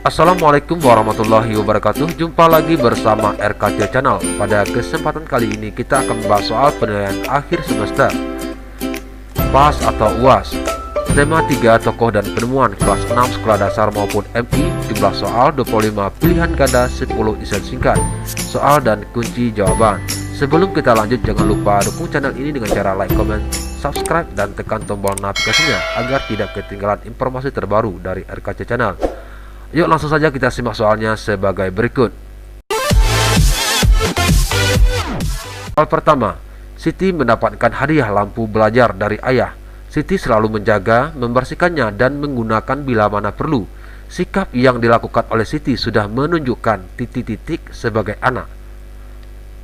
Assalamualaikum warahmatullahi wabarakatuh. Jumpa lagi bersama RKC Channel. Pada kesempatan kali ini kita akan membahas soal penilaian akhir semester PAS atau UAS. Tema 3 tokoh dan penemuan kelas 6 sekolah dasar maupun MI. Jumlah soal 25, pilihan ganda 10 isen singkat, soal dan kunci jawaban. Sebelum kita lanjut, jangan lupa dukung channel ini dengan cara like, comment, subscribe, dan tekan tombol notifikasinya agar tidak ketinggalan informasi terbaru dari RKC Channel. Yuk langsung saja kita simak soalnya sebagai berikut. Soal pertama, Siti mendapatkan hadiah lampu belajar dari ayah. Siti selalu menjaga, membersihkannya dan menggunakan bila mana perlu. Sikap yang dilakukan oleh Siti sudah menunjukkan titik-titik sebagai anak.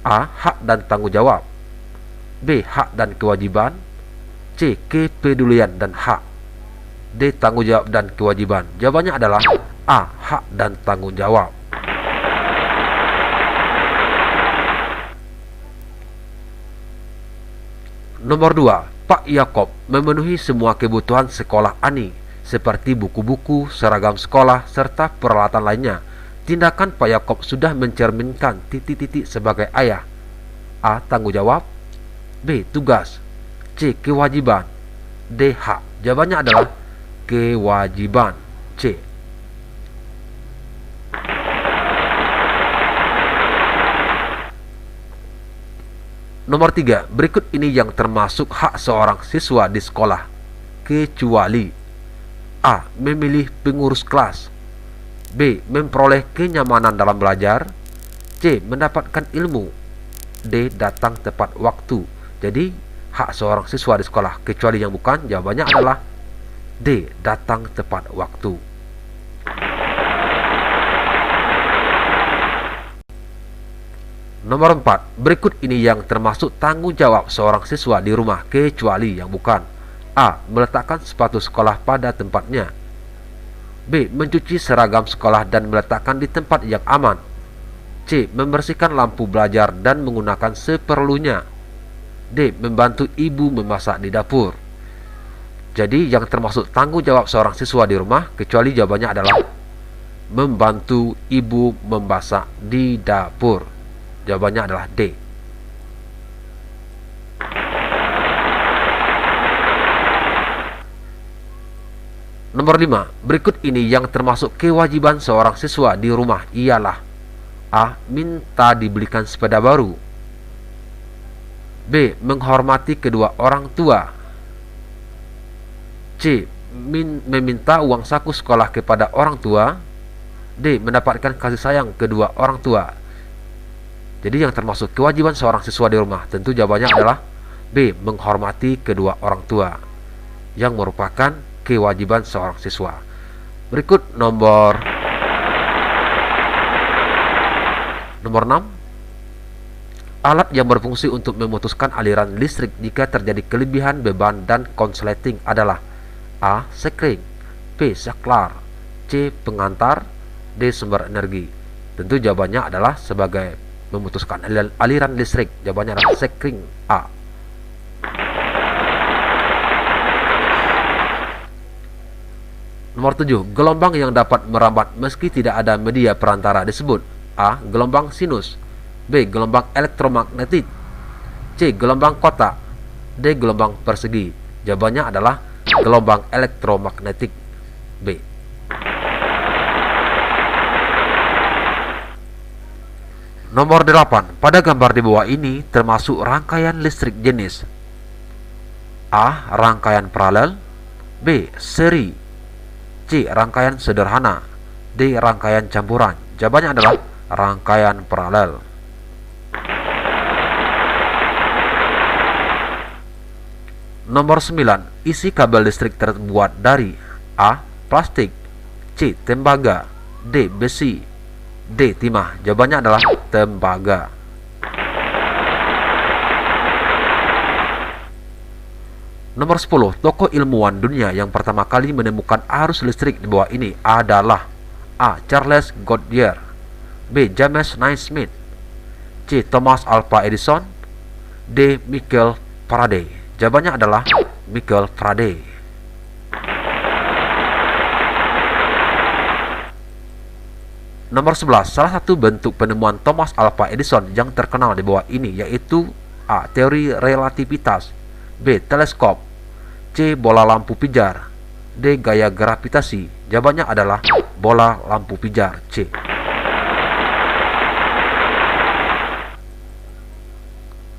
A. Hak dan tanggung jawab. B. Hak dan kewajiban. C. Kepedulian dan hak. D. Tanggung jawab dan kewajiban. Jawabannya adalah A. Hak dan tanggung jawab. Nomor 2. Pak Yakob memenuhi semua kebutuhan sekolah Ani, seperti buku-buku, seragam sekolah, serta peralatan lainnya. Tindakan Pak Yakob sudah mencerminkan titik-titik sebagai ayah. A. Tanggung jawab. B. Tugas. C. Kewajiban. D. Hak. Jawabannya adalah kewajiban. C. Nomor 3. Berikut ini yang termasuk hak seorang siswa di sekolah, kecuali A. Memilih pengurus kelas. B. Memperoleh kenyamanan dalam belajar. C. Mendapatkan ilmu. D. Datang tepat waktu. Jadi hak seorang siswa di sekolah kecuali yang bukan, jawabannya adalah D. Datang tepat waktu. Nomor 4. Berikut ini yang termasuk tanggung jawab seorang siswa di rumah kecuali yang bukan. A. Meletakkan sepatu sekolah pada tempatnya. B. Mencuci seragam sekolah dan meletakkan di tempat yang aman. C. Membersihkan lampu belajar dan menggunakan seperlunya. D. Membantu ibu memasak di dapur. Jadi yang termasuk tanggung jawab seorang siswa di rumah kecuali jawabannya adalah membantu ibu memasak di dapur. Jawabannya adalah D. Nomor 5. Berikut ini yang termasuk kewajiban seorang siswa di rumah ialah A. Minta dibelikan sepeda baru. B. Menghormati kedua orang tua. C. Meminta uang saku sekolah kepada orang tua. D. Mendapatkan kasih sayang kedua orang tua. Jadi yang termasuk kewajiban seorang siswa di rumah tentu jawabannya adalah B. Menghormati kedua orang tua, yang merupakan kewajiban seorang siswa. Berikut nomor 6. Alat yang berfungsi untuk memutuskan aliran listrik jika terjadi kelebihan beban dan konsleting adalah A. Sekring. B. Saklar. C. Pengantar. D. Sumber energi. Tentu jawabannya adalah sebagai memutuskan aliran listrik. Jawabannya adalah sekring. A. Nomor 7. Gelombang yang dapat merambat meski tidak ada media perantara disebut A. Gelombang sinus. B. Gelombang elektromagnetik. C. Gelombang kotak. D. Gelombang persegi. Jawabannya adalah gelombang elektromagnetik. B. Nomor 8. Pada gambar di bawah ini termasuk rangkaian listrik jenis A. Rangkaian paralel. B. Seri. C. Rangkaian sederhana. D. Rangkaian campuran. Jawabannya adalah rangkaian paralel. Nomor 9. Isi kabel listrik terbuat dari A. Plastik. C. Tembaga. D. Besi. D. Timah. Jawabannya adalah tembaga. Nomor 10. Tokoh ilmuwan dunia yang pertama kali menemukan arus listrik di bawah ini adalah A. Charles Goodyear. B. James Naismith. C. Thomas Alva Edison. D. Michael Faraday. Jawabannya adalah Michael Faraday. Nomor 11, salah satu bentuk penemuan Thomas Alva Edison yang terkenal di bawah ini yaitu A. Teori relativitas, B. Teleskop, C. Bola lampu pijar, D. Gaya gravitasi. Jawabannya adalah bola lampu pijar, C.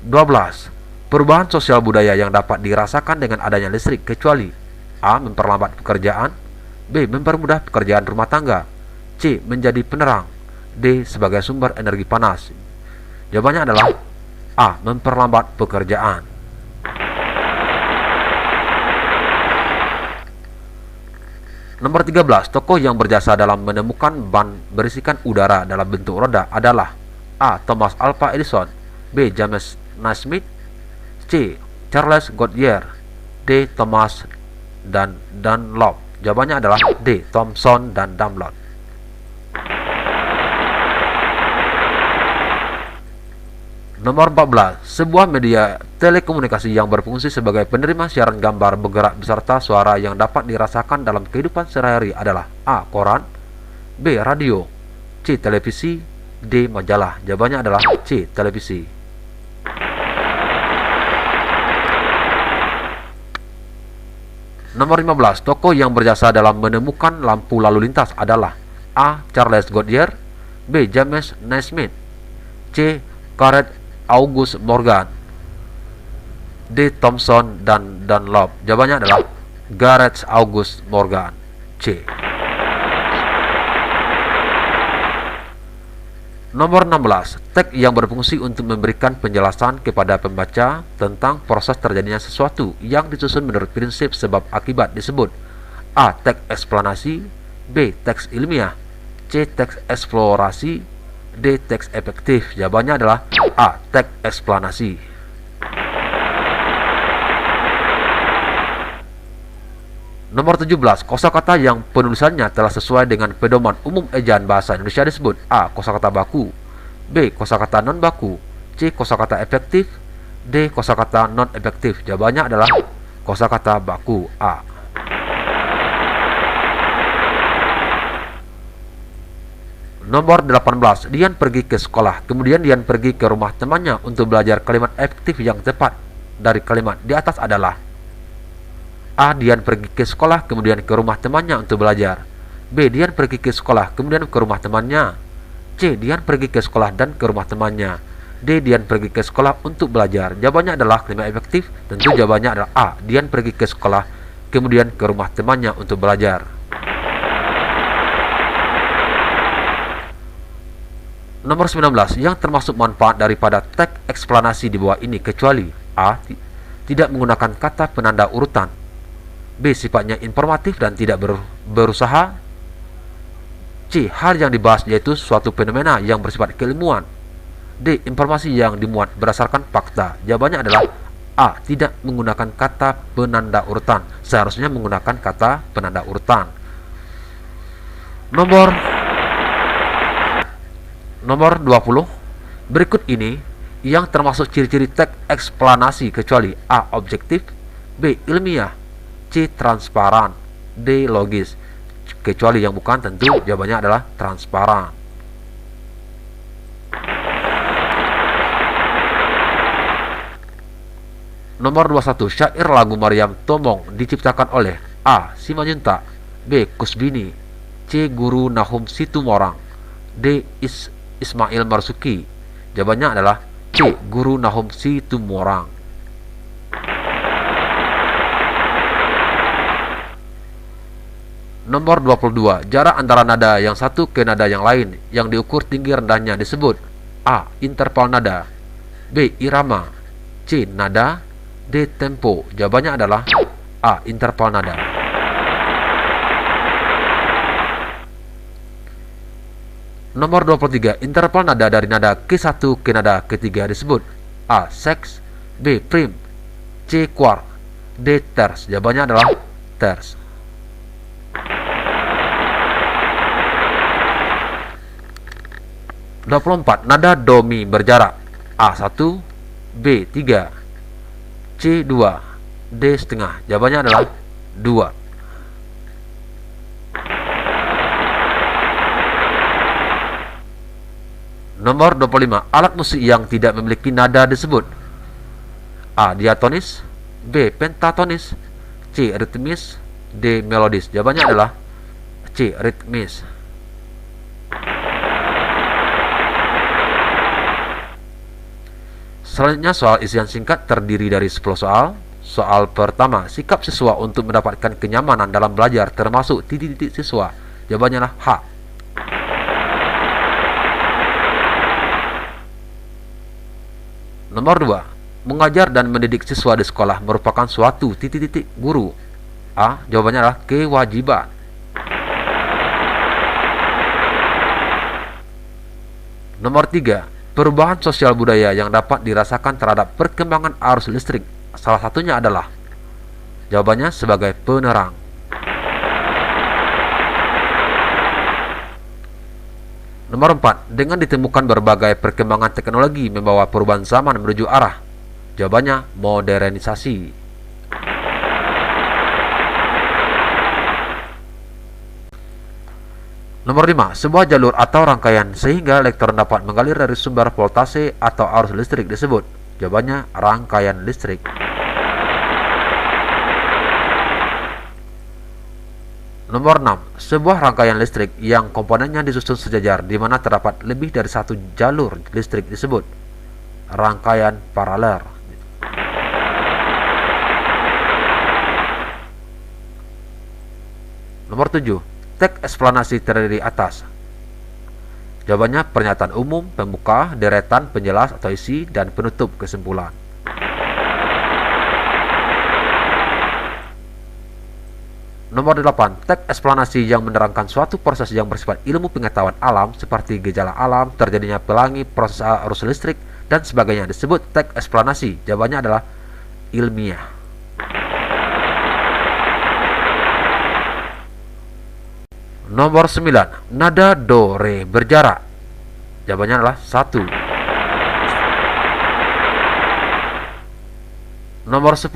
(12) Perubahan sosial budaya yang dapat dirasakan dengan adanya listrik kecuali A. Memperlambat pekerjaan, B. Mempermudah pekerjaan rumah tangga, C. Menjadi penerang, D. Sebagai sumber energi panas. Jawabannya adalah A. Memperlambat pekerjaan. Nomor 13, tokoh yang berjasa dalam menemukan ban berisikan udara dalam bentuk roda adalah A. Thomas Alva Edison, B. James Naismith, C. Charles Goodyear, D. Thomas dan Dunlop. Jawabannya adalah D. Thomson dan Dunlop. Nomor 14, sebuah media telekomunikasi yang berfungsi sebagai penerima siaran gambar bergerak beserta suara yang dapat dirasakan dalam kehidupan sehari-hari adalah A. Koran, B. Radio, C. Televisi, D. Majalah. Jawabannya adalah C. Televisi. Nomor 15, tokoh yang berjasa dalam menemukan lampu lalu lintas adalah A. Charles Goodyear, B. James Naismith, C. Gareth August Morgan, D. Thomson dan Dunlop. Jawabannya adalah Gareth August Morgan, C. Nomor 16, teks yang berfungsi untuk memberikan penjelasan kepada pembaca tentang proses terjadinya sesuatu yang disusun menurut prinsip sebab akibat disebut A. Teks eksplanasi, B. Teks ilmiah, C. Teks eksplorasi, D. Teks efektif. Jawabannya adalah A. Teks eksplanasi. Nomor 17, kosakata yang penulisannya telah sesuai dengan pedoman umum ejaan bahasa Indonesia disebut A. Kosakata baku, B. Kosakata non baku, C. Kosakata efektif, D. Kosakata non efektif. Jawabannya adalah kosakata baku, A. Nomor 18, Dian pergi ke sekolah, kemudian Dian pergi ke rumah temannya untuk belajar. Kalimat efektif yang tepat dari kalimat di atas adalah A. Dian pergi ke sekolah kemudian ke rumah temannya untuk belajar, B. Dian pergi ke sekolah kemudian ke rumah temannya, C. Dian pergi ke sekolah dan ke rumah temannya, D. Dian pergi ke sekolah untuk belajar. Jawabannya adalah kalimat efektif. Tentu jawabannya adalah A. Dian pergi ke sekolah kemudian ke rumah temannya untuk belajar. Nomor 19, yang termasuk manfaat daripada teks eksplanasi di bawah ini kecuali A. Tidak menggunakan kata penanda urutan, B. Sifatnya informatif dan tidak berusaha, C. Hal yang dibahas yaitu suatu fenomena yang bersifat keilmuan, D. Informasi yang dimuat berdasarkan fakta. Jawabannya adalah A. Tidak menggunakan kata penanda urutan. Seharusnya menggunakan kata penanda urutan. Nomor 20, berikut ini yang termasuk ciri-ciri teks eksplanasi kecuali A. Objektif, B. Ilmiah, C. Transparan, D. Logis. Kecuali yang bukan tentu jawabannya adalah transparan. Nomor 21, syair lagu Maryam Tomong diciptakan oleh A. Simanjuntak, B. Kusbini, C. Guru Nahum Situmorang, D. Ismail Marzuki. Jawabannya adalah C. Guru Nahum Situmorang. Nomor 22, jarak antara nada yang satu ke nada yang lain yang diukur tinggi rendahnya disebut A. Interval nada, B. Irama, C. Nada, D. Tempo. Jawabannya adalah A. Interval nada. Nomor 23, interval nada dari nada ke1 ke nada ketiga disebut A. Seks, B. Prim, C. Quark, D. Terz. Jawabannya adalah terz. Nomor 24, nada do mi berjarak A1, B3, C2, D setengah. Jawabannya adalah 2. Nomor 25. Alat musik yang tidak memiliki nada disebut: A. Diatonis, B. Pentatonis, C. Ritmis, D. Melodis. Jawabannya adalah C. Ritmis. Selanjutnya soal isian singkat terdiri dari 10 soal. Soal pertama, sikap siswa untuk mendapatkan kenyamanan dalam belajar termasuk titik-titik siswa. Jawabannya adalah H. Nomor 2. Mengajar dan mendidik siswa di sekolah merupakan suatu titik-titik guru. A. Jawabannya adalah kewajiban. Nomor 3. Perubahan sosial budaya yang dapat dirasakan terhadap perkembangan arus listrik. Salah satunya adalah, jawabannya sebagai penerang. Nomor 4. Dengan ditemukan berbagai perkembangan teknologi membawa perubahan zaman menuju arah. Jawabannya modernisasi. Nomor 5. Sebuah jalur atau rangkaian sehingga elektron dapat mengalir dari sumber voltase atau arus listrik disebut. Jawabannya rangkaian listrik. Nomor 6. Sebuah rangkaian listrik yang komponennya disusun sejajar di mana terdapat lebih dari satu jalur listrik disebut rangkaian paralel. Nomor 7. Teks eksplanasi terdiri atas. Jawabannya pernyataan umum, pembuka, deretan, penjelas atau isi, dan penutup kesimpulan. Nomor 8. Teks eksplanasi yang menerangkan suatu proses yang bersifat ilmu pengetahuan alam seperti gejala alam, terjadinya pelangi, proses arus listrik, dan sebagainya disebut teks eksplanasi. Jawabannya adalah ilmiah. Nomor 9. Nada do re berjarak. Jawabannya adalah 1. Nomor 10.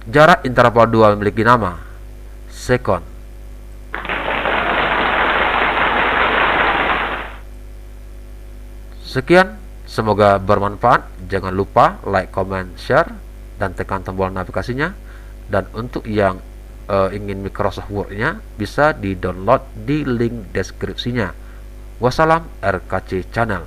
Jarak interval 2 memiliki nama sekon. Sekian, semoga bermanfaat. Jangan lupa like, comment, share, dan tekan tombol notifikasinya. Dan untuk yang ingin Microsoft Word-nya bisa di-download di link deskripsinya. Wassalam RKC Channel.